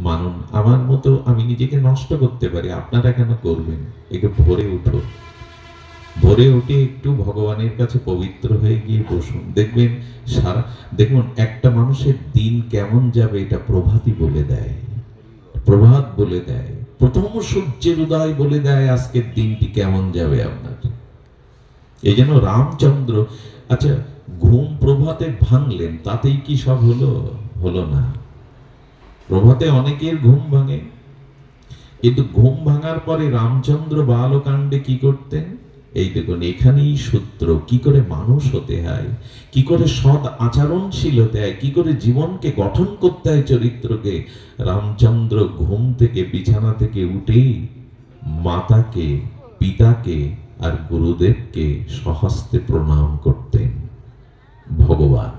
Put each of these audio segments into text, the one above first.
মানুন। আমার মতো আমি নিজেকে নষ্ট করতে পারি, আপনারা কেন করবেন? একটু ভোরে উঠো, ভোরে উঠে একটু ভগবানের কাছে পবিত্র হয়ে গিয়ে বসুন, দেখবেন সারা, দেখুন একটা মানুষের দিন কেমন যাবে এটা প্রভাতই বলে দেয়, প্রভাত বলে দেয়, প্রথম সূর্যের উদয় বলে দেয় আজকের দিনটি কেমন যাবে আপনার। এই জন্য রামচন্দ্র, আচ্ছা ঘুম প্রভাতে ভাঙলেন তাতেই কি সব হলো? হলো না। প্রভাতে অনেকের ঘুম ভাঙে, কিন্তু ঘুম ভাঙার পরে রামচন্দ্র বালকাণ্ডে কি করতেন? এই দেখুন এখানেই সূত্র, কি করে মানুষ হতে হয়, কি করে সৎ আচরণশীল হতে হয়, কি করে জীবনকে গঠন করতে হয়, চরিত্রকে। রামচন্দ্র ঘুম থেকে, বিছানা থেকে উঠেই মাতাকে, পিতাকে আর গুরুদেবকে স্বহস্তে প্রণাম করতেন। ভগবান,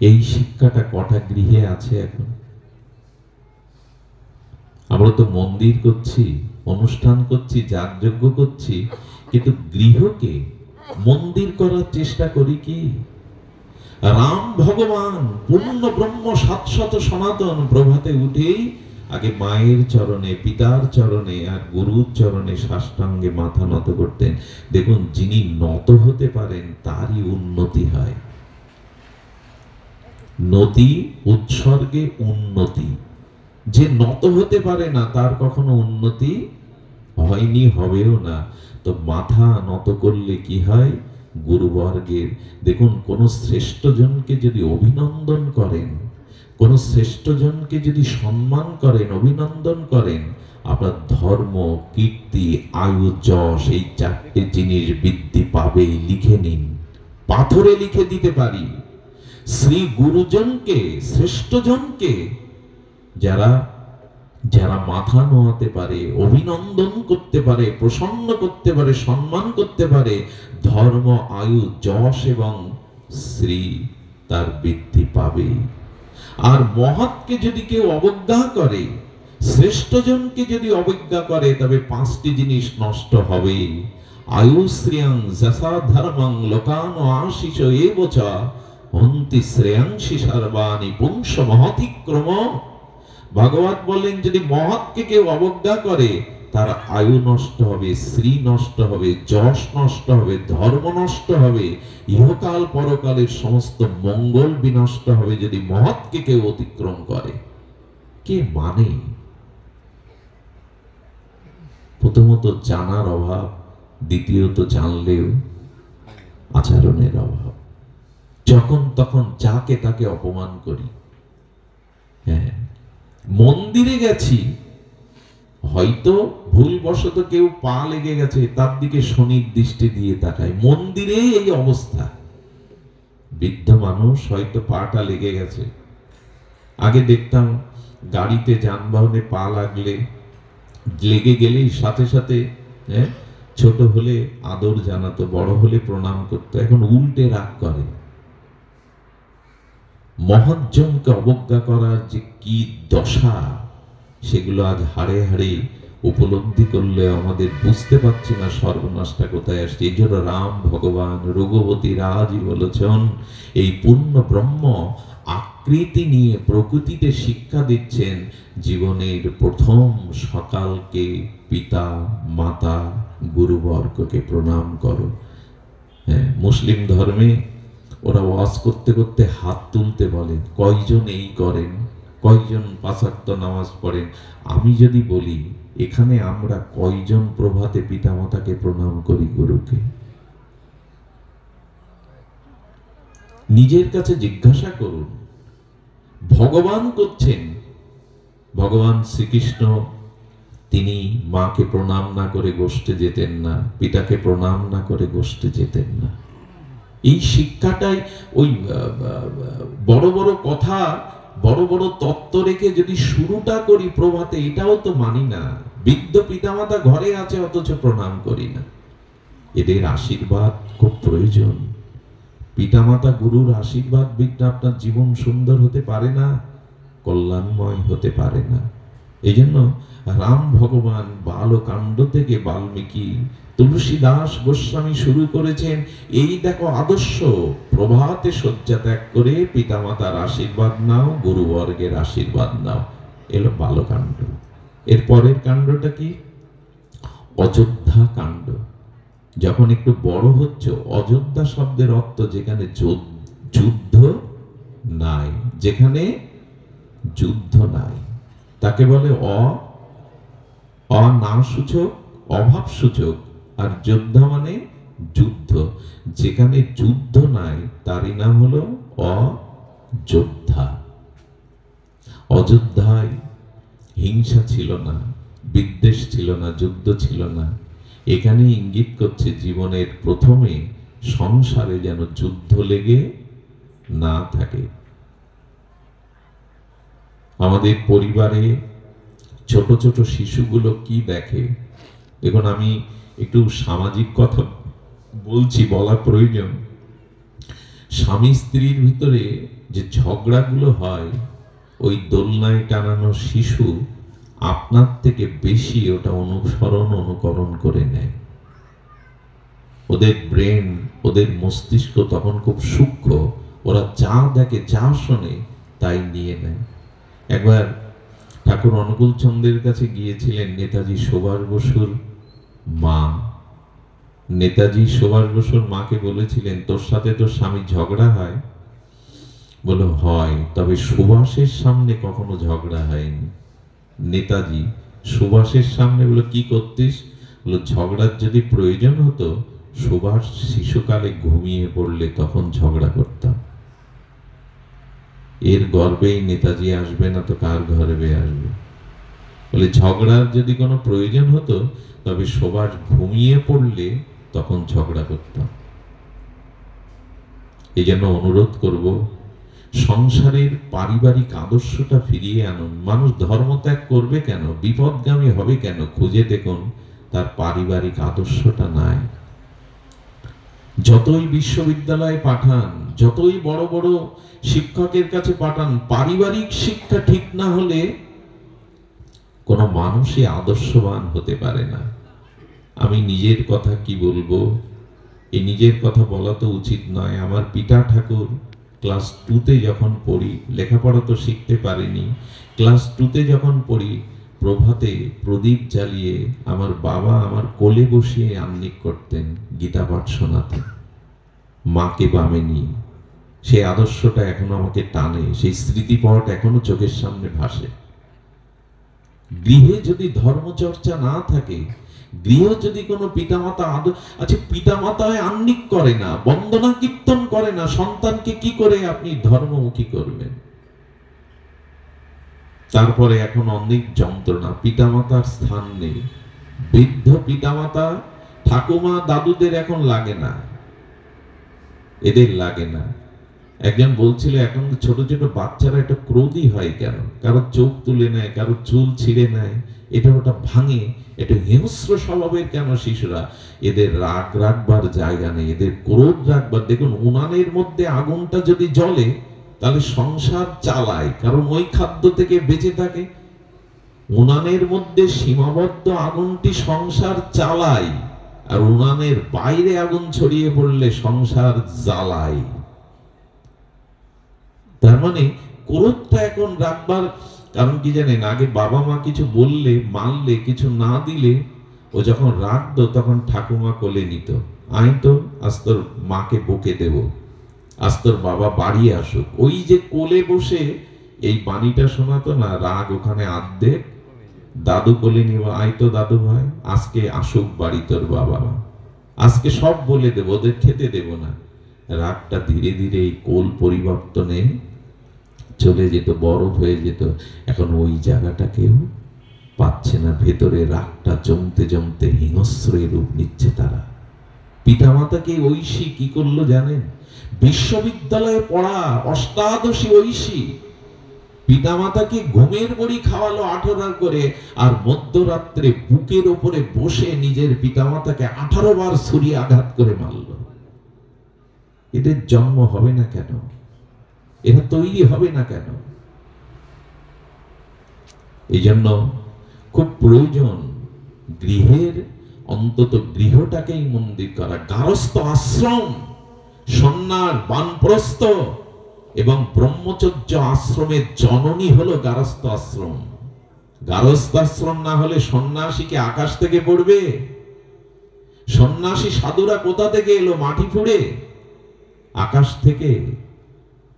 এই শিক্ষাটা কটা গৃহে আছে এখন? আমরা তো মন্দির করছি, অনুষ্ঠান করছি, যাগযজ্ঞ করছি, কিন্তু গৃহকে মন্দির করার চেষ্টা করি কি? রাম ভগবান পূর্ণ ব্রহ্ম শাশ্বত সনাতন প্রভাতে উঠেই আগে মায়ের চরণে, পিতার চরণে আর গুরুর চরণে সাষ্টাঙ্গে মাথা নত করতেন। দেখুন যিনি নত হতে পারেন তারই উন্নতি হয়। নতি উৎসর্গে উন্নতি, যে নত হতে পারে না তার কখনো উন্নতি হয়নি, হবেও না। তো মাথা নত করলে কি হয়? গুরুবর্গের, দেখুন কোন শ্রেষ্ঠজনকে যদি অভিনন্দন করেন, কোন শ্রেষ্ঠজনকে যদি সম্মান করেন, অভিনন্দন করেন, আপনার ধর্ম, কীর্তি, আয়ু, যশ, এই চারটে জিনিস বৃদ্ধি পাবে। লিখে নিন, পাথরে লিখে দিতে পারি। শ্রী গুরুজনকে, শ্রেষ্ঠজনকে যারা যারা মাথা নোয়াতে পারে, অভিনন্দন করতে পারে, প্রসন্ন করতে পারে, সম্মান করতে পারে, ধর্ম, আয়ু, যশ এবং শ্রী তার বৃদ্ধি পাবে। আর মহৎকে যদি কেউ অবজ্ঞা করে, শ্রেষ্ঠজনকে যদি অবজ্ঞা করে, তবে পাঁচটি জিনিস নষ্ট হবে। আয়ু শ্রেয়ং যশা ধর্মং লোকান আশিষ এবচ হন্তি শ্রেয়াংশি সর্বাণি পুংস মহতিক্রম। ভাগবত বলেন যদি মহৎকে কেউ অবজ্ঞা করে, তার আয়ু নষ্ট হবে, শ্রী নষ্ট হবে, যশ নষ্ট হবে, ধর্ম নষ্ট হবে, ইহকাল পরকালের সমস্ত মঙ্গল বিনষ্ট হবে যদি মহৎকে কেউ অতিক্রম করে। কে মানে? প্রথমত জানার অভাব, দ্বিতীয়ত জানলেও আচরণের অভাব। যখন তখন যাকে তাকে অপমান করি। হ্যাঁ, মন্দিরে গেছি, হয়তো ভুলবশত কেউ পা লেগে গেছে, তার দিকে শনির দৃষ্টি দিয়ে তাকায়। মন্দিরে এই অবস্থা, বৃদ্ধ মানুষ হয়তো পাটা লেগে গেছে। আগে দেখতাম গাড়িতে, যানবাহনে পা লাগলে, লেগে গেলেই সাথে সাথে ছোট হলে আদর জানাতো, বড় হলে প্রণাম করতো। এখন উল্টে রাগ করে। মহৎজনকে অবজ্ঞা করার যে কি দশা, সেগুলো আজ হাড়ে হাড়ে উপলব্ধি করলে আমাদের বুঝতে পারছি না সর্বনাশটা কোথায় আসছে। এই জন্য রাম ভগবান রঘুপতি রাজই বলেছেন, এই পূর্ণ ব্রহ্ম আকৃতি নিয়ে প্রকৃতিতে শিক্ষা দিচ্ছেন, জীবনের প্রথম সকালকে পিতা, মাতা, গুরুবর্গকে প্রণাম করো। হ্যাঁ, মুসলিম ধর্মে ওরা ওয়াজ করতে করতে হাত তুলতে বলে। কয়জন এই করেন? কয়জন পাঁচ ওয়াক্ত নামাজ পড়েন? আমি যদি বলি, এখানে আমরা কয়জন প্রভাতে পিতামাতাকে প্রণাম করি, গুরুকে? নিজের কাছে জিজ্ঞাসা করুন। ভগবান করছেন, ভগবান শ্রীকৃষ্ণ তিনি মাকে প্রণাম না করে গোষ্ঠে যেতেন না, পিতাকে প্রণাম না করে গোষ্ঠে যেতেন না। এই শিক্ষাটাই, ওই বড় বড় কথা, বড় বড় তত্ত্ব রেখে যদি শুরুটা করি প্রভাতে, এটাও তো মানি না। বৃদ্ধ পিতামাতা ঘরে আছে অথচ প্রণাম করি না। এদের আশীর্বাদ খুব প্রয়োজন। পিতামাতা গুরুর আশীর্বাদ বিনা আপনার জীবন সুন্দর হতে পারে না, কল্যাণময় হতে পারে না। এই জন্য রাম ভগবান বালকাণ্ড থেকে বাল্মীকি, তুলসীদাস গোস্বামী শুরু করেছেন। এই দেখো আদর্শ, প্রভাতে শয্যা ত্যাগ করে পিতামাতার আশীর্বাদ নাও, গুরুবর্গের আশীর্বাদ নাও। এলো বালকাণ্ড। এর পরের কাণ্ডটা কি? অযোধ্যা কাণ্ড। যখন একটু বড় হচ্ছে, অযোধ্যা শব্দের অর্থ যেখানে যুদ্ধ নাই, যেখানে যুদ্ধ নাই তাকে বলে অনাসূচক, অভাব সূচক। আর যোদ্ধা মানে যুদ্ধ। যেখানে যুদ্ধ নাই তারই নাম হলো অযোধ্যা। অযোধ্যায় হিংসা ছিল না, বিদ্বেষ ছিল না, যুদ্ধ ছিল না। এখানে ইঙ্গিত করছে জীবনের প্রথমে সংসারে যেন যুদ্ধ লেগে না থাকে। আমাদের পরিবারে ছোট ছোট শিশুগুলো কি দেখে দেখুন, আমি একটু সামাজিক কথা বলছি, বলা প্রয়োজন। স্বামী স্ত্রীর ভিতরে যে ঝগড়াগুলো হয়, ওই দোলনায় টানানো শিশু আপনার থেকে বেশি ওটা অনুকরণ করে নেয়। ওদের ব্রেন, ওদের মস্তিষ্ক তখন খুব সূক্ষ্ম, ওরা যা দেখে যা শোনে তাই নিয়ে নেয়। একবার ঠাকুর অনুকূল চন্দ্রের কাছে গিয়েছিলেন নেতাজি সুভাষ বসুর মা। নেতাজি সুভাষ বসুর মাকে বলেছিলেন, তোর সাথে তোর স্বামীর ঝগড়া হয়? বলে হয়, তবে সুভাষের সামনে কখনো ঝগড়া হয়নি। নেতাজি সুভাষের সামনে বলে কি করতিস? বলে ঝগড়ার যদি প্রয়োজন হতো, সুভাষ শিশুকালে ঘুমিয়ে পড়লে তখন ঝগড়া করতাম। এর গর্বেই নেতাজি আসবে না তো কার গর্বে আসবে? বলে ঝগড়ার যদি কোনো প্রয়োজন হতো, তবে সুভাষ ঘুমিয়ে পড়লে তখন ঝগড়া করতাম। এই জন্য অনুরোধ করব, সংসারের পারিবারিক আদর্শটা ফিরিয়ে আনুন। মানুষ ধর্মত্যাগ করবে কেন, বিপদগামী হবে কেন? খুঁজে দেখুন তার পারিবারিক আদর্শটা নাই। যতই বিশ্ববিদ্যালয়ে পাঠান, যতই বড় বড় শিক্ষকের কাছে পাঠান, পারিবারিক শিক্ষা ঠিক না হলে কোনো মানুষই আদর্শবান হতে পারে না। আমি নিজের কথা কি বলবো, এই নিজের কথা বলা তো উচিত নয়। আমার পিতা ঠাকুর ক্লাস 2তে যখন পড়ি, লেখাপড়া তো শিখতে পারিনি, ক্লাস 2তে যখন পড়ি, প্রভাতে প্রদীপ জ্বালিয়ে আমার বাবা আমার কোলে বসিয়ে আহ্নিক করতেন, গীতা পাঠ শোনাতেন, মাকে বামে নিয়ে। সেই আদর্শটা এখনো আমাকে টানে, সেই স্মৃতিপট এখনো চোখের সামনে ভাসে। গৃহে যদি ধর্মচর্চা না থাকে, গৃহ যদি কোনো পিতামাতা আচ্ছা পিতামাতায় আহ্নিক করে না, বন্দনা কীর্তন করে না, সন্তানকে কি করে আপনি ধর্মমুখী করবেন? তারপরে এখন অনেক যন্ত্রণা, পিতামাতার স্থান নেই। বৃদ্ধ পিতামাতা, ঠাকুমা দাদুদের এখন লাগে না, এদের লাগে না। একজন বলছিল এখন ছোট ছোট বাচ্চারা একটা ক্রোধী হয় কেন? কারো চোখ তুলে নেয়, কারো চুল ছিঁড়ে নেয়, এটা ওটা ভাঙে, এটা হিংস্র স্বভাবের কেন শিশুরা? এদের রাগ রাখবার জায়গা নেই, এদের ক্রোধ রাখবার। দেখুন, উনানের মধ্যে আগুনটা যদি জ্বলে তাহলে সংসার চালায়, কারণ ওই খাদ্য থেকে বেঁচে থাকে। উনানের মধ্যে সীমাবদ্ধ আগুনটি সংসার চালায়, আর উনানের বাইরে আগুন ছড়িয়ে পড়লে সংসার জ্বালায়। তার মানে ক্রোধটা এখন রাখবার কারণ কি জানেন? আগে বাবা মা কিছু বললে, মানলে, কিছু না দিলে, ও যখন রাখতো তখন ঠাকুমা কোলে নিত, আয় তো আজ তোর মাকে বকে দেব, আজ তোর বাবা বাড়ি আসুক। ওই যে কোলে বসে এই বাণীটা শোনাতো না, রাগ ওখানে আর্ধেক। দাদু কোলে নিব, আয় তো দাদু ভাই, আজকে আসুক বাড়ি তোর বাবা, আজকে সব বলে দেব, ওদের খেতে দেব না। রাগটা ধীরে ধীরে এই কোল পরিবর্তনে চলে যেত, বরফ হয়ে যেত। এখন ওই জায়গাটা কেউ পাচ্ছে না, ভেতরে রাগটা জমতে জমতে হিংস্রের রূপ নিচ্ছে তারা। পিতামাতাকে ঐশী কি করলো জানেন? বিশ্ববিদ্যালয়ে পড়া অষ্টাদশী ঐশী পিতামাতাকে ঘুমের বড়ি খাওয়ালো 18 করে, আর মধ্যরাত্রে বুকের ওপরে বসে নিজের পিতামাতাকে 18 বার ছুরি আঘাত করে মারল। এদের জন্ম হবে না কেন? এরা তৈরি হবে না কেন? এই জন্য খুব প্রয়োজন গৃহের, অন্তত গৃহটাকেই মন্দির করা। গারস্থ আশ্রম, সন্ন্যাস, বানপ্রস্থ এবং ব্রহ্মচর্য আশ্রমের জননী হলো গারস্থ আশ্রম। গারস্থাশ্রম না হলে সন্ন্যাসী কি আকাশ থেকে পড়বে? সন্ন্যাসী সাধুরা কোথা থেকে এলো? মাটি ফুঁড়ে? আকাশ থেকে?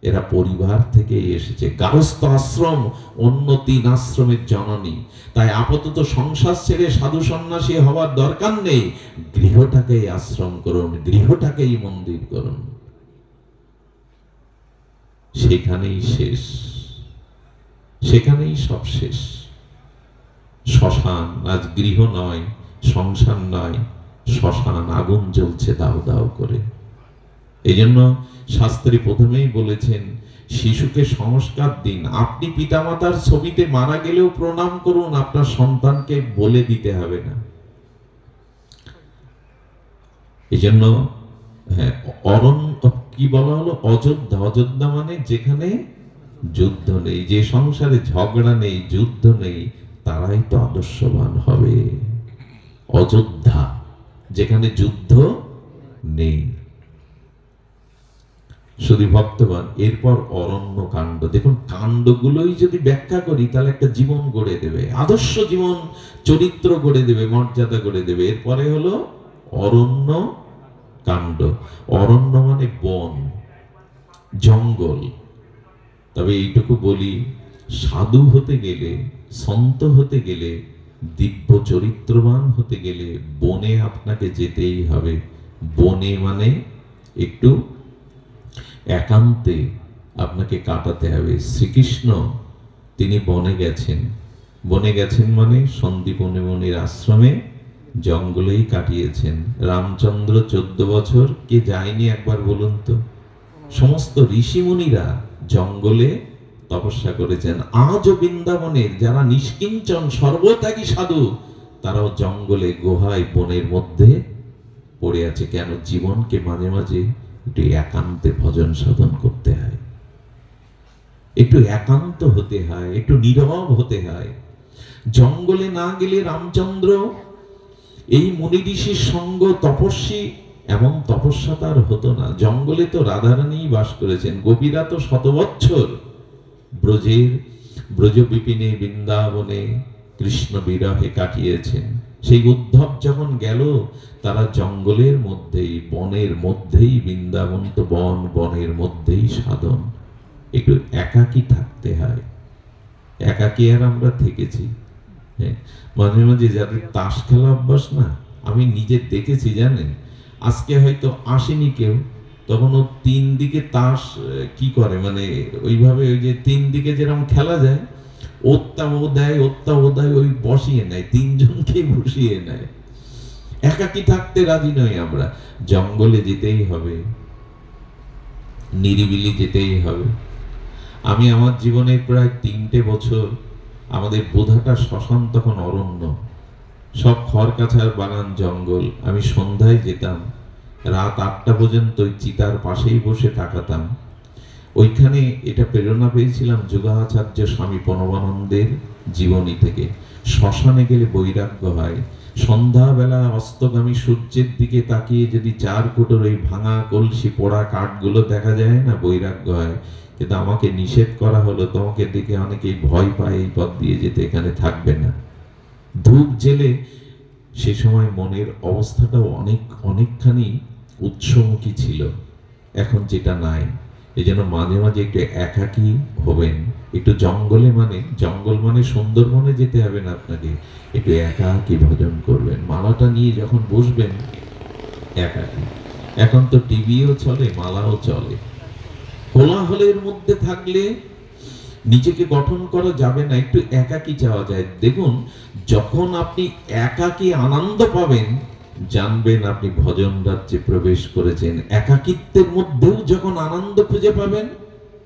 এরা পরিবার থেকে এসেছে। গারস্থ আশ্রম অন্য 3 আশ্রমের জননী। তাই আপাতত সংসার ছেড়ে সাধু সন্ন্যাসী হওয়ার দরকার নেই। গৃহটাকেই আশ্রম করুন, গৃহটাকেই মন্দির করুন, সেখানেই শেষ, সেখানেই সব শেষ। শ্মশান আজ গৃহ নয়, সংসার নয়, শ্মশান, আগুন জ্বলছে দাউ দাউ করে। এই জন্য শাস্ত্রী প্রথমেই বলেছেন, শিশুকে সংস্কার দিন। আপনি পিতামাতার ছবিতে মারা গেলেও প্রণাম করুন, আপনার সন্তানকে বলে দিতে হবে না। এই জন্য অরণ্য কি বলা হলো? অযোধ্যা। অযোধ্যা মানে যেখানে যুদ্ধ নেই, যে সংসারে ঝগড়া নেই, যুদ্ধ নেই, তারাই তো আদর্শবান হবে। অযোধ্যা, যেখানে যুদ্ধ নেই। শুধু ভক্তগণ, এরপর অরণ্য কাণ্ড। দেখুন, কাণ্ডগুলোই যদি ব্যাখ্যা করি তাহলে একটা জীবন গড়ে দেবে, আদর্শ জীবন, চরিত্র গড়ে দেবে, মর্যাদা গড়ে দেবে। এরপরে হলো অরণ্য কাণ্ড। অরণ্য মানে বন, জঙ্গল। তবে এইটুকু বলি, সাধু হতে গেলে, সন্ত হতে গেলে, দিব্য চরিত্রবান হতে গেলে বনে আপনাকে যেতেই হবে। বনে মানে একটু একান্তে আপনাকে কাটাতে হবে। শ্রীকৃষ্ণ তিনি বনে গেছেন। বনে গেছেন মানে সন্দীপনী মুনির আশ্রমে জঙ্গলেই কাটিয়েছেন। রামচন্দ্র 14 বছর কে যায়নি একবার বলুন তো? সমস্ত ঋষিমুনিরা জঙ্গলে তপস্যা করেছেন। আজও বৃন্দাবনের যারা নিষ্কিঞ্চন সর্বত্যাগী সাধু, তারাও জঙ্গলে, গুহায়, বনের মধ্যে পড়ে আছে। কেন? জীবনকে মাঝে মাঝে একটু একান্তে ভজন সাধন করতে হয়, একটু একান্ত হতে হয়, একটু নীরব হতে হয়। জঙ্গলে না গেলে রামচন্দ্র এই মুনি ঋষির সঙ্গ, তপস্বী, এমন তপস্যা তার হতো না। জঙ্গলে তো রাধারানী বাস করেছেন, গোপীরা তো 100 বছর ব্রজ বিপিনে বৃন্দাবনে কৃষ্ণ বিরহে কাটিয়েছেন। সেই উদ্ধব যখন গেল, তারা জঙ্গলের মধ্যেই, বনের মধ্যেই, বৃন্দাবন তো বন, বনের মধ্যেই সাধন। একটু একাকী থাকতে হয়। একাকী আর আমরা থেকেছি। মাঝে মাঝে যাদের তাস খেলা অভ্যাস না, আমি নিজে দেখেছি, জানেন, আজকে হয়তো আসেনি কেউ, তখন ও 3 দিকে তাস কি করে, মানে ওইভাবে ওই যে 3 দিকে যেরকম খেলা যায়, ওত্তা ও দেয়, ওত্তা ও দেয়, ওই বসিয়ে নেয়, 3 জনকে বসিয়ে নেয়। একাকী থাকতে রাজি নই আমরা। জঙ্গলে যেতেই হবে, নিরিবিলি যেতেই হবে। আমি আমার জীবনের প্রায় 3টে বছর, আমাদের বোধাটা শ্মশান, তখন অরণ্য, সব খড়কাছার বাগান, জঙ্গল। আমি সন্ধ্যায় যেতাম, রাত 8টা পর্যন্ত ওই চিতার পাশেই বসে তাকাতাম। ওইখানে এটা প্রেরণা পেয়েছিলাম যোগাচার্য স্বামী প্রণবানন্দের জীবনী থেকে। শ্মশানে গেলে বৈরাগ্য হয়। সন্ধ্যাবেলা অস্তগামী সূর্যের দিকে তাকিয়ে যদি 4 কোটর ওই ভাঙা কলসি, পোড়া কাঠগুলো দেখা যায় না, বৈরাগ্য হয়। কিন্তু আমাকে নিষেধ করা হলো, তোমাকে দেখে অনেকেই ভয় পায়, এই পথ দিয়ে যেতে, এখানে থাকবে না। ধূপ জেলে সে সময় মনের অবস্থাটাও অনেকখানি উৎসমুখী ছিল, এখন যেটা নাই। এই জন্য মাঝে মাঝে একটু একাকী হবেন। একটু জঙ্গলে, মানে জঙ্গল মানে সুন্দরবনে যেতে হবে না আপনাকে, একটু একাকী ভজন করবেন। মালাটা নিয়ে যখন বসবেন, একাকী। এখন তো টিভিও চলে, মালাও চলে। কোলাহলের মধ্যে থাকলে নিজেকে গঠন করা যাবে না, একটু একাকী চাওয়া যায়। দেখুন, যখন আপনি একাকী আনন্দ পাবেন, জানবেন আপনি ভজন রাজ্যে প্রবেশ করেছেন। একাকিত্বের মধ্যেও যখন আনন্দ খুঁজে পাবেন,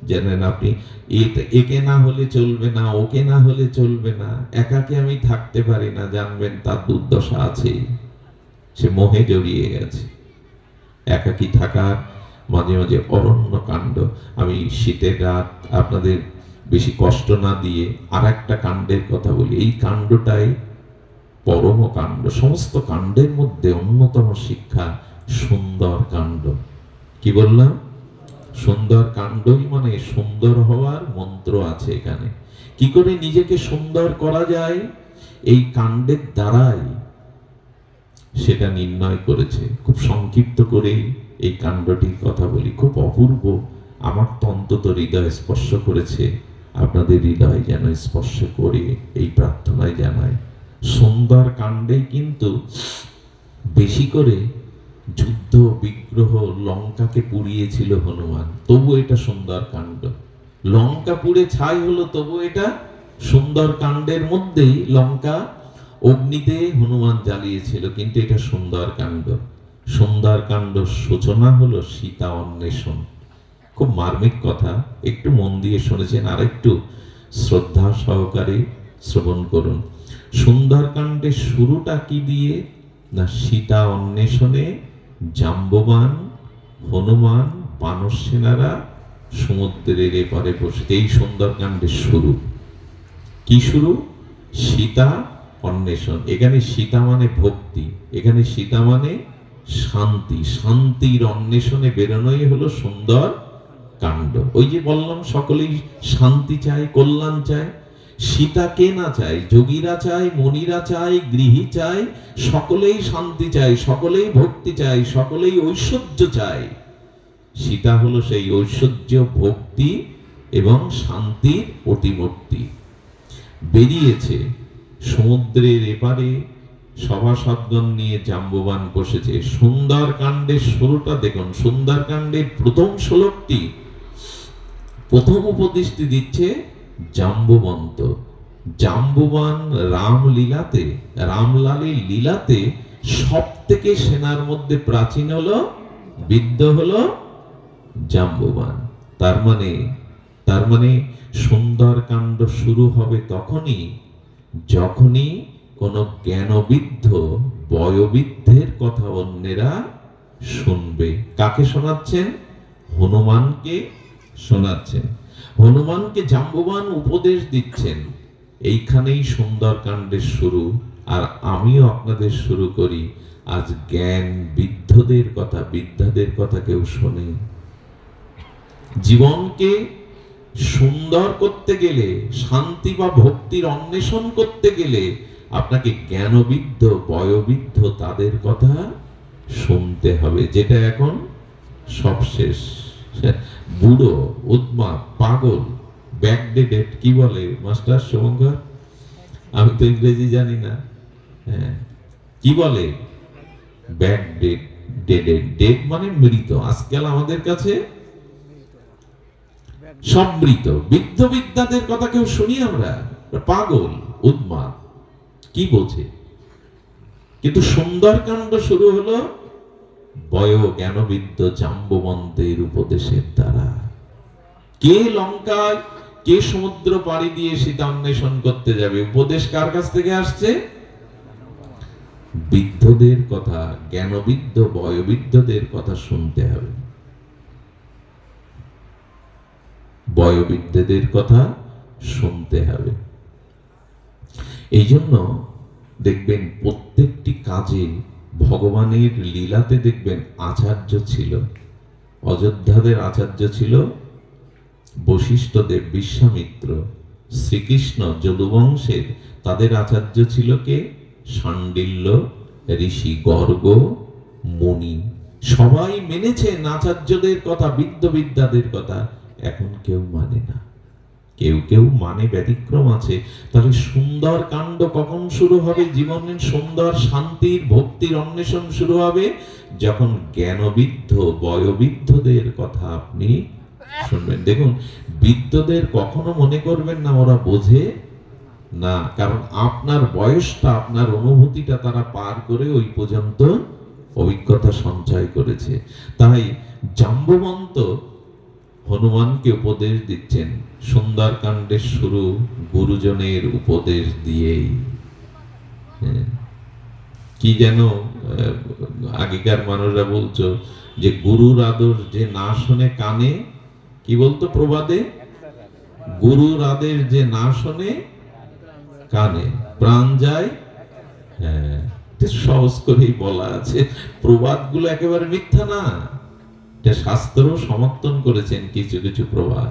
জানেন আপনি একে না হলে চলবে না, ওকে না হলে চলবে না, একাকী আমি থাকতে পারি না, জানবেন তার দুর্দশা আছে, সে মোহে জড়িয়ে গেছে। একাকী থাকার মাঝে মাঝে অরণ্য কাণ্ড। আমি শীতের রাত আপনাদের বেশি কষ্ট না দিয়ে আর একটা কাণ্ডের কথা বলি। এই কাণ্ডটাই পরম কাণ্ড। সমস্ত কাণ্ডের মধ্যে অন্যতম শিক্ষা সুন্দর কাণ্ড। কি বললাম? সুন্দর কাণ্ডই মানে সুন্দর হওয়ার মন্ত্র আছে এখানে। কি করে নিজেকে সুন্দর করা যায় এই কাণ্ডের দ্বারাই সেটা নির্ণয় করেছে। খুব সংক্ষিপ্ত করেই এই কাণ্ডটির কথা বলি, খুব অপূর্ব। আমার তো অন্তত হৃদয় স্পর্শ করেছে, আপনাদের হৃদয় যেন স্পর্শ করে এই প্রার্থনায় জানায়। সুন্দর কাণ্ডে কিন্তু বেশি করে যুদ্ধ বিগ্রহ লঙ্কাকে পুড়িয়েছিল হনুমান, তবু এটা সুন্দর কাণ্ড। লঙ্কা পুড়ে ছাই হলো, তবু এটা সুন্দর কাণ্ডের মধ্যেই লঙ্কা অগ্নিতে হনুমান জ্বালিয়েছিল, কিন্তু এটা সুন্দর কাণ্ড। সুন্দর কাণ্ড সূচনা হলো সীতা অন্বেষণ। খুব মার্মিক কথা, একটু মন দিয়ে শুনেছেন, আর একটু শ্রদ্ধা সহকারে শ্রবণ করুন। সুন্দরকাণ্ডের শুরুটা কি দিয়ে না, সীতা অন্বেষণে জাম্ববান হনুমান বানর সেনারা সমুদ্রের এপারে বসে, এই সুন্দরকাণ্ডের শুরু। কি শুরু? সীতা অন্বেষণ। এখানে সীতা মানে ভক্তি, এখানে সীতা মানে শান্তি। শান্তির অন্বেষণে বেরোনোই হলো সুন্দর কাণ্ড। ওই যে বললাম সকলেই শান্তি চায়, কল্যাণ চায়। সীতা কে না চায়? যোগীরা চায়, মনিরা চায়, গৃহী চায়, সকলেই শান্তি চায়, সকলেই ভক্তি চায়, সকলেই ঐশ্বর্য চায়। সীতা হলো সেই ঐশ্বর্য, ভক্তি এবং শান্তির প্রতিমূর্তি। বেরিয়েছে সমুদ্রের এপারে, সভাসদগণ নিয়ে জাম্ববান বসেছে। সুন্দরকাণ্ডের শুরুটা দেখুন। সুন্দরকাণ্ডের প্রথম শ্লোকটি প্রথম উপদেশটি দিচ্ছে জাম্ববন্ত। জাম্ববান রামলীলাতে, রামলালের লীলাতে সব থেকে সেনার মধ্যে প্রাচীন হলো, বিদ্ধ হলো জাম্ববান। তার মানে সুন্দরকাণ্ড শুরু হবে তখনই যখনই কোন জ্ঞানবিদ্ধ বয়োবৃদ্ধের কথা অন্যেরা শুনবে। কাকে শোনাচ্ছেন? হনুমানকে শোনাচ্ছেন। হনুমানকে জাম্ববান উপদেশ দিচ্ছেন। এইখানেই সুন্দরকাণ্ডের শুরু। আর আমিও আপনাদের শুরু করি, আজ জ্ঞান বৃদ্ধদের কথা, বৃদ্ধাদের কথা কেউ শোনে? জীবনকে সুন্দর করতে গেলে, শান্তি বা ভক্তির অন্বেষণ করতে গেলে আপনাকে জ্ঞানবৃদ্ধ বয়োবৃদ্ধ তাদের কথা শুনতে হবে, যেটা এখন সব শেষ। বুড়ো, উন্মাদ, পাগল, ব্যাকডেটেড, কি বলে মাস্টার শুভঙ্কর? আমি তো ইংরেজি জানি না। হ্যাঁ, কি বলে? ব্যাকডেটেড। ডেড মানে মৃত। আজকাল আমাদের কাছে সব মৃত। বৃদ্ধ বিদ্যাদের কথা কেউ শুনি আমরা? পাগল, উন্মাদ, কি বোঝে? কিন্তু সুন্দরকাণ্ড শুরু হলো বয় জ্ঞানবিদ্ধ জাম্ববন্তের উপদেশের দ্বারা। কে লঙ্কায়, কে সমুদ্র পাড়ি দিয়ে সীতা অন্বেষণ করতে যাবে? উপদেশ কার কাছ থেকে আসছে? বৃদ্ধদের কথা, জ্ঞানবৃদ্ধ বয়োবৃদ্ধদের কথা শুনতে হবে। বয়োবৃদ্ধদের কথা শুনতে হবে। এই জন্য দেখবেন প্রত্যেকটি কাজে, ভগবানের লীলাতে দেখবেন আচার্য ছিল। অযোধ্যাদের আচার্য ছিল বশিষ্ঠদেব, বিশ্বামিত্র। শ্রীকৃষ্ণ যদুবংশের, তাদের আচার্য ছিল কে? শাণ্ডিল্য ঋষি, গর্গ মুনি। সবাই মেনেছেন আচার্যদের কথা, বৃদ্ধ বিদ্যাদের কথা। এখন কেউ মানে না, কেউ কেউ মানে, ব্যতিক্রম আছে। তাহলে সুন্দর কাণ্ড কখন শুরু হবে? জীবনের সুন্দর শান্তির ভক্তির অন্বেষণ শুরু হবে যখন জ্ঞানবৃদ্ধ বয়োবৃদ্ধদের কথা আপনি শুনবেন। দেখুন, বৃদ্ধদের কখনো মনে করবেন না ওরা বোঝে না, কারণ আপনার বয়সটা, আপনার অনুভূতিটা তারা পার করে ওই পর্যন্ত অভিজ্ঞতা সঞ্চয় করেছে। তাই জাম্ববন্ত হনুমানকে উপদেশ দিচ্ছেন। সুন্দরকাণ্ডের শুরু গুরুজনের উপদেশ দিয়েই। কি যেন আগেকার মানুষরা বলতো যে গুরুর আদর যে না শোনে কানে, কি বলতো প্রবাদে? গুরুর আদেশ যে না শোনে কানে, প্রাণ যায়। হ্যাঁ, সহজ করেই বলা আছে। প্রবাদগুলো একেবারে মিথ্যা না। এটা শাস্ত্র সমর্থন করেছেন কিছু কিছু প্রবাদ।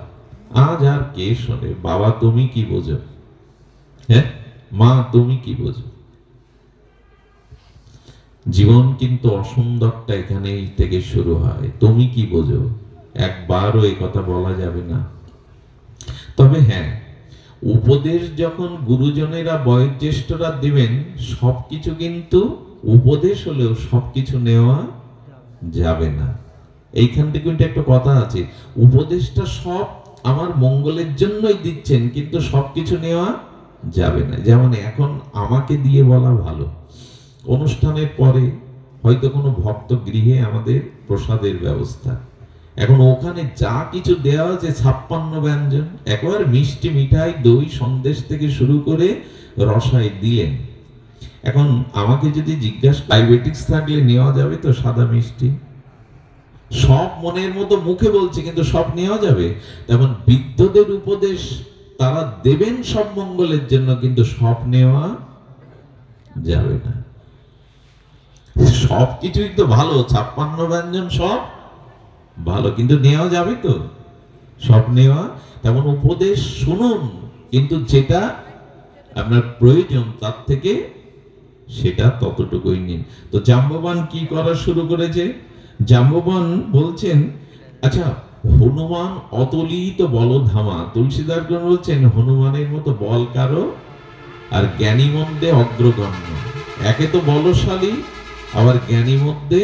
আজ আর কে শোনে? বাবা তুমি কি বোঝো, হ্যাঁ মা তুমি কি বোঝো? জীবন কিন্তু অসুন্দরটা এখানেই থেকে শুরু হয়। তুমি কি বোঝো একবারও এই কথা বলা যাবে না। তবে হ্যাঁ, উপদেশ যখন গুরুজনেরা বয়োজ্যেষ্ঠরা দিবেন, সবকিছু কিন্তু উপদেশ হলেও সবকিছু নেওয়া যাবে না। এইখান থেকে কিন্তু একটা কথা আছে, উপদেশটা সব আমার মঙ্গলের জন্যই দিচ্ছেন, কিন্তু সবকিছু নেওয়া যাবে না। যেমন এখন আমাকে দিয়ে বলা ভালো, অনুষ্ঠানের পরে হয়তো কোনো ভক্ত গৃহে আমাদের প্রসাদের ব্যবস্থা, এখন ওখানে যা কিছু দেওয়া আছে 56 ব্যঞ্জন, একবার মিষ্টি মিঠাই দই সন্দেশ থেকে শুরু করে রসাই দিলেন। এখন আমাকে যদি জিজ্ঞাসা, ডায়াবেটিক্স থাকলে নেওয়া যাবে তো সাদা মিষ্টি? সব মনের মতো মুখে বলছে, কিন্তু সব নেওয়া যাবে? তেমন বৃদ্ধদের উপদেশ তারা দেবেন সব মঙ্গলের জন্য, কিন্তু সব নেওয়া যাবে না। সবকিছুই তো ভালো, 56 ব্যঞ্জন সব ভালো, কিন্তু নেওয়া যাবে তো? সব নেওয়া। তেমন উপদেশ শুনুন, কিন্তু যেটা আপনার প্রয়োজন তার থেকে সেটা ততটুকুই নিন। তো জাম্ববান কি করা শুরু করেছে? জাম্ববান বলছেন, আচ্ছা হনুমান অতুলিত বলধামা। তুলসীদাস বলছেন হনুমানের মতো বল কারো, আর জ্ঞানী মধ্যে অগ্রগণ্য। একে তো বলশালী, আবার জ্ঞানী মধ্যে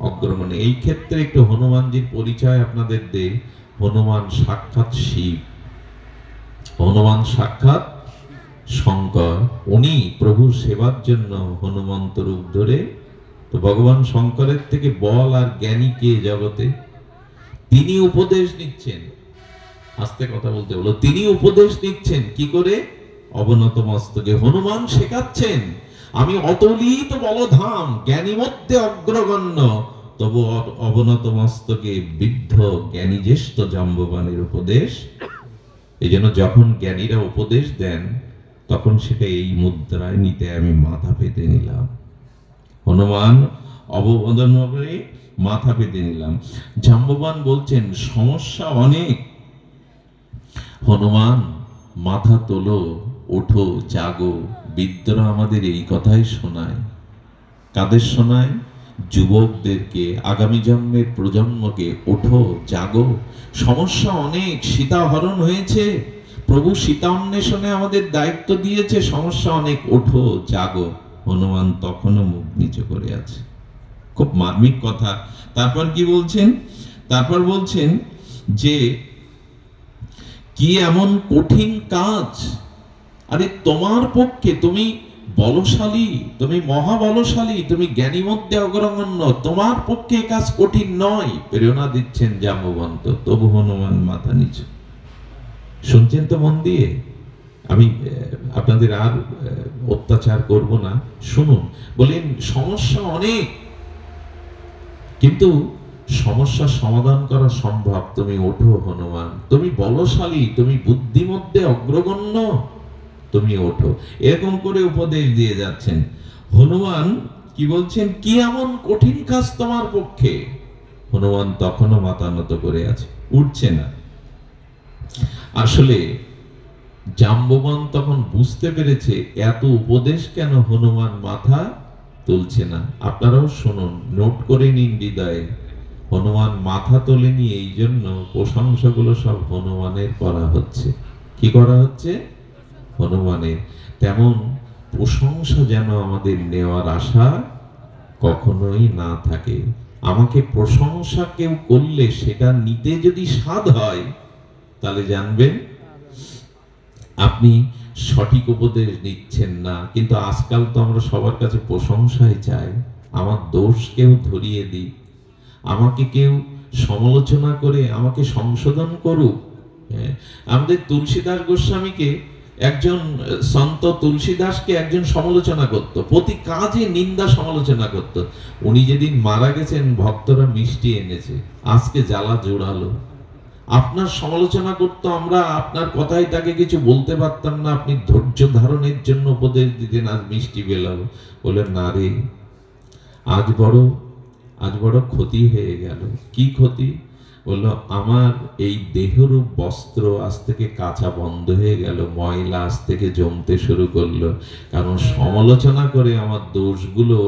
অগ্রগণ্য। এই ক্ষেত্রে একটু হনুমানজির পরিচয় আপনাদের দেই। হনুমান সাক্ষাৎ শিব, হনুমান সাক্ষাৎ শঙ্কর। উনি প্রভুর সেবার জন্য হনুমন্ত রূপ ধরে, তো ভগবান শঙ্করের থেকে বল আর জ্ঞানী কে জগতে? তিনি উপদেশ নিচ্ছেন, আস্তে কথা বলতে বলো, তিনি উপদেশ নিচ্ছেন কি করে? অবনত মস্তকে। হনুমান শেখাচ্ছেন আমি অতুলিত বলধাম, জ্ঞানী মধ্যে অগ্রগণ্য, তবু অবনত মস্তকে বৃদ্ধ জ্ঞানী জ্যেষ্ঠ জাম্ববানের উপদেশ। এই জন্য যখন জ্ঞানীরা উপদেশ দেন, তখন সেটা এই মুদ্রায় নিতে আমি মাথা পেতে নিলাম। হনুমান অববোধন করে মাথা পেতে নিলাম। জাম্ববান বলছেন সমস্যা অনেক, হনুমান মাথা তোলো, ওঠো, জাগো। বৃদ্ধরা আমাদের এই কথাই শোনায়। কাদের শোনায়? যুবকদেরকে, আগামী জন্মের প্রজন্মকে, ওঠো জাগো, সমস্যা অনেক, সীতা হরণ হয়েছে, প্রভু সীতা অন্বেষণে আমাদের দায়িত্ব দিয়েছে, সমস্যা অনেক, ওঠো জাগো। হনুমান তখনও মুখ নিচু করে আছে। খুব মার্মিক কথা। তারপর কি বলছেন? তারপর বলছেন যে কি এমন কঠিন কাজ, আরে তোমার পক্ষে, তুমি বলশালী, তুমি মহাবলশালী, তুমি জ্ঞানী মধ্যে অগ্রগণ্য, তোমার পক্ষে কাজ কঠিন নয়, প্রেরণা দিচ্ছেন জাম্ববন্ত। তবু হনুমান মাথা নিচু। শুনছেন তো মন দিয়ে? আমি আপনাদের আর অত্যাচার করব না, শুনুন। বলেন সমস্যা অনেক, কিন্তু সমস্যার সমাধান করা সম্ভব। তুমি ওঠো হনুমান, তুমি বলশালী, তুমি বুদ্ধি মধ্যে অগ্রগণ্য, তুমি ওঠো। এরকম করে উপদেশ দিয়ে যাচ্ছেন। হনুমান কি বলছেন? কি এমন কঠিন কাজ তোমার পক্ষে? হনুমান তখনও মাথা নত করে আছে, উঠছে না। আসলে জাম্ববান তখন বুঝতে পেরেছে এত উপদেশ কেন হনুমান মাথা তুলছে না। আপনারাও শুনুন, নোট করে নিন হৃদয়ে। হনুমান মাথা তোলেনি এই জন্য প্রশংসাগুলো সব হনুমানের করা হচ্ছে। কি করা হচ্ছে? হনুমানের। তেমন প্রশংসা যেন আমাদের নেওয়ার আশা কখনোই না থাকে। আমাকে প্রশংসা কেউ করলে সেটা নিতে যদি স্বাদ হয়, তাহলে জানবেন আপনি সঠিক উপদেশ নিচ্ছেন না। কিন্তু আজকাল তো আমরা সবার কাছে প্রশংসাই চাই। আমার দোষ কেউ ধরিয়ে দিক, আমাকে কেউ সমালোচনা করে আমাকে সংশোধন করুক। আমাদের তুলসীদাস গোস্বামীকে একজন সন্ত, তুলসীদাসকে একজন সমালোচনা করত, প্রতি কাজে নিন্দা সমালোচনা করত। উনি যেদিন মারা গেছেন, ভক্তরা মিষ্টি এনেছে, আজকে জ্বালা জোড়ালো। আপনার সমালোচনা করতো, আমরা আপনার কথাই তাকে কিছু বলতে পারতাম না, আপনি ধৈর্য ধারণের জন্য উপদেশ দিতেন, আজ মিষ্টি বেলাও। বলে না রে, আজ বড় আজ বড় ক্ষতি হয়ে গেল। কি ক্ষতি? বললো আমার এই দেহরূপ বস্ত্র আজ থেকে কাচা বন্ধ হয়ে গেল, ময়লা আজ থেকে জমতে শুরু করলো। কারণ সমালোচনা করে আমার দোষগুলো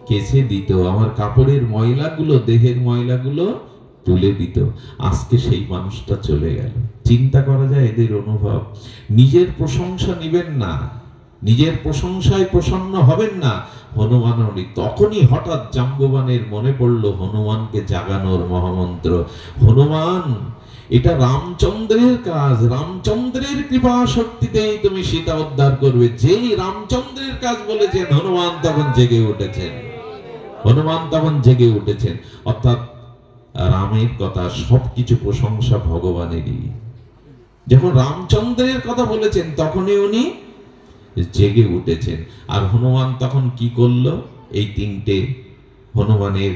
কেচে দিত, আমার কাপড়ের ময়লাগুলো, দেহের ময়লাগুলো তুলে দিত। আজকে সেই মানুষটা চলে গেল। চিন্তা করা যায় এদের অনুভব। নিজের প্রশংসা নিবেন না, নিজের প্রশংসায় প্রসন্ন হবেন না। হনুমান তখনই হঠাৎ জাম্ববানের মনে পড়ল হনুমানকে জাগানোর মহামন্ত্র। হনুমান, এটা রামচন্দ্রের কাজ, রামচন্দ্রের কৃপা শক্তিতেই তুমি সীতা উদ্ধার করবে। যেই রামচন্দ্রের কাজ বলেছেন, হনুমান তখন জেগে উঠেছেন। হনুমান তখন জেগে উঠেছেন। অর্থাৎ রামের কথা, সবকিছু প্রশংসা ভগবানেরই। যখন রামচন্দ্রের কথা বলেছেন তখনই উনি জেগে উঠেছেন। আর হনুমান তখন কি করলো? এই তিনটে হনুমানের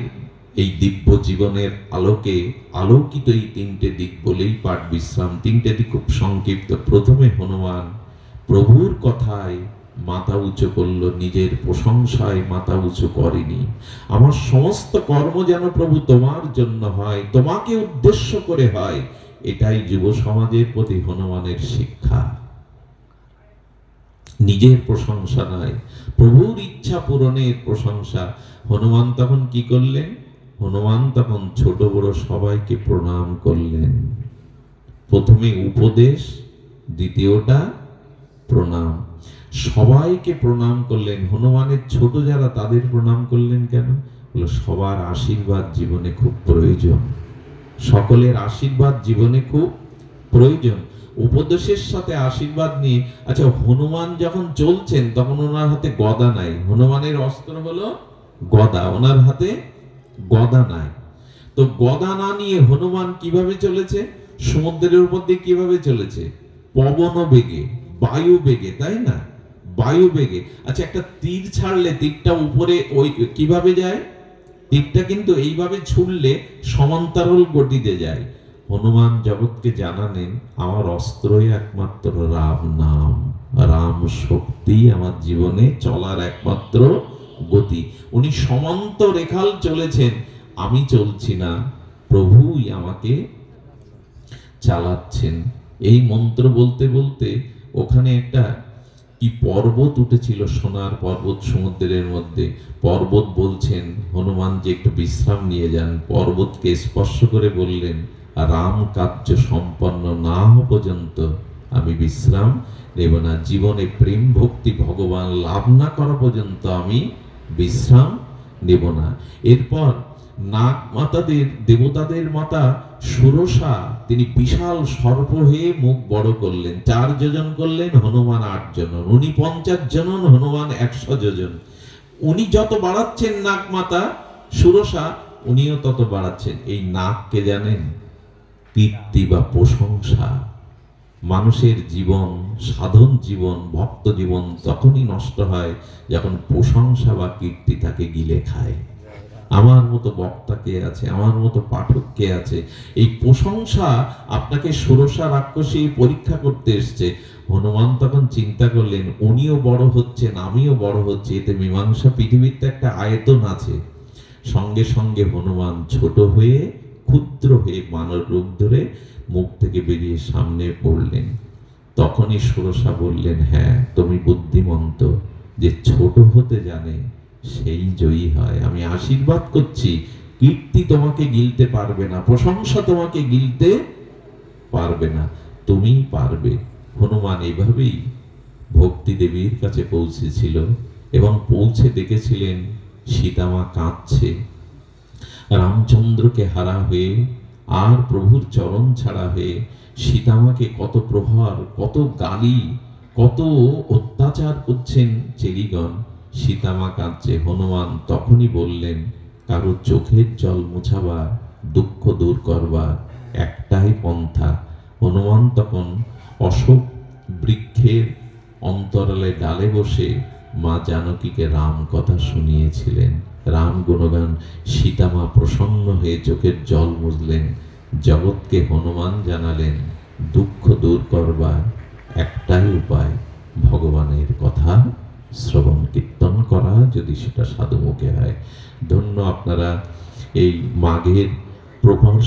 এই দিব্য জীবনের আলোকে আলোকিত এই তিনটে দিক বলেই পাঠ বিশ্রাম। তিনটে দিক খুব সংক্ষিপ্ত। প্রথমে হনুমান প্রভুর কথায় মাথা উঁচু করলো, নিজের প্রশংসায় মাথা উঁচু করেনি। আমার সমস্ত কর্ম যেন প্রভু তোমার জন্য হয়, তোমাকে উদ্দেশ্য করে হয়, এটাই যুব সমাজের প্রতি হনুমানের শিক্ষা। নিজের প্রশংসা নয়, প্রভুর ইচ্ছা পূরণের প্রশংসা। হনুমান তখন কি করলেন? হনুমান তখন ছোট বড় সবাইকে প্রণাম করলেন। প্রথমে উপদেশ, দ্বিতীয়টা প্রণাম। সবাইকে প্রণাম করলেন। হনুমানের ছোট যারা তাদের প্রণাম করলেন কেন? বলে সবার আশীর্বাদ জীবনে খুব প্রয়োজন, সকলের আশীর্বাদ জীবনে খুব প্রয়োজন। উপদেশের সাথে আশীর্বাদ নিয়ে। আচ্ছা, হনুমান যখন চলছেন তখন ওনার হাতে গদা নাই। হনুমানের অস্ত্র হলো গদা, ওনার হাতে গদা নাই। তো গদা না নিয়ে হনুমান কিভাবে চলেছে? সমুদ্রের উপর দিয়ে কিভাবে চলেছে? পবন বেগে, বায়ু বেগে, তাই না? বায়ু বেগে। আচ্ছা, একটা তীর ছাড়লে তীরটা উপরে ওই কিভাবে যায়? তীরটা কিন্তু এইভাবে ছুড়লে সমান্তরাল গতিতে যায়। হনুমান জগৎকে জানালেন আমার অস্ত্রই একমাত্র রাম নাম, রাম শক্তি আমার জীবনে চলার একমাত্র গতি। উনি সমান্ত রেখাল চলেছেন, আমি চলছি না, প্রভুই আমাকে চালাচ্ছেন। এই মন্ত্র বলতে বলতে ওখানে একটা কি পর্বত উঠেছিল, সোনার পর্বত সমুদ্রের মধ্যে। পর্বত বলছেন হনুমান যে একটু বিশ্রাম নিয়ে যান। পর্বতকে স্পর্শ করে বললেন রাম কার্য সম্পন্ন না হওয়া পর্যন্ত আমি বিশ্রাম নেব না। জীবনে প্রেম ভক্তি ভগবান লাভ না করা পর্যন্ত আমি বিশ্রাম নেব না। এরপর নাগ মাতাদের, দেবতাদের মাতা সুরসা, তিনি বিশাল সর্প হয়ে মুখ বড় করলেন। 4 যোজন করলেন, হনুমান 8 যোজন। উনি 50 যোজন, হনুমান 100 যোজন। উনি যত বাড়াচ্ছেন নাগ মাতা সুরসা, উনিও তত বাড়াচ্ছেন। এই নাগকে জানেন? কীর্তি বা প্রশংসা। মানুষের জীবন, সাধন জীবন, ভক্ত জীবন তখনই নষ্ট হয় যখন প্রশংসা বা কীর্তি তাকে গিলে খায়। আমার মতো বক্তা কে আছে, আমার মতো পাঠক কে আছে? এই প্রশংসা আপনাকে সুরসা রাক্ষসী পরীক্ষা করতে এসছে। হনুমান তখন চিন্তা করলেন উনিও বড় হচ্ছেন, আমিও বড় হচ্ছি, এতে মীমাংসা, পৃথিবীতে একটা আয়তন আছে। সঙ্গে সঙ্গে হনুমান ছোট হয়ে, ক্ষুদ্র হয়ে মানব রূপ ধরে মুখ থেকে বেরিয়ে সামনে পড়লেন। তখনই সুরসা বললেন হ্যাঁ, তুমি বুদ্ধিমন্ত, যে ছোট হতে জানে সেই জয়ী হয়। আমি আশীর্বাদ করছি, কীর্তি তোমাকে গিলতে পারবে না, প্রশংসা তোমাকে গিলতে পারবে না, তুমি পারবে। হনুমান এইভাবেই ভক্তি দেবীর কাছে পৌঁছেছিল এবং পৌঁছে দেখেছিলেন সীতামা কাঁদছে রামচন্দ্রকে হারা হয়ে, আর প্রভুর চরণ ছাড়া হয়ে। সীতামাকে কত প্রহার, কত গালি, কত অত্যাচার করছেন চেরিগণ। সীতামা কাঁদছে। হনুমান তখনই বললেন কারো চোখের জল মুছাবার, দুঃখ দূর করবার একটাই পন্থা। হনুমান তখন অশোক বৃক্ষের অন্তরালে ডালে বসে মা জানকীকে রাম কথা শুনিয়েছিলেন, রাম গুণগান। সীতামা প্রসন্ন হয়ে চোখের জল মুছলেন। জগৎকে হনুমান জানালেন দুঃখ দূর করবার একটাই উপায়, ভগবানের কথা শ্রবণ কীর্তন করা, যদি সেটা সাধুমুখে হয়। ধন্য আপনারা এই মাঘের প্রপার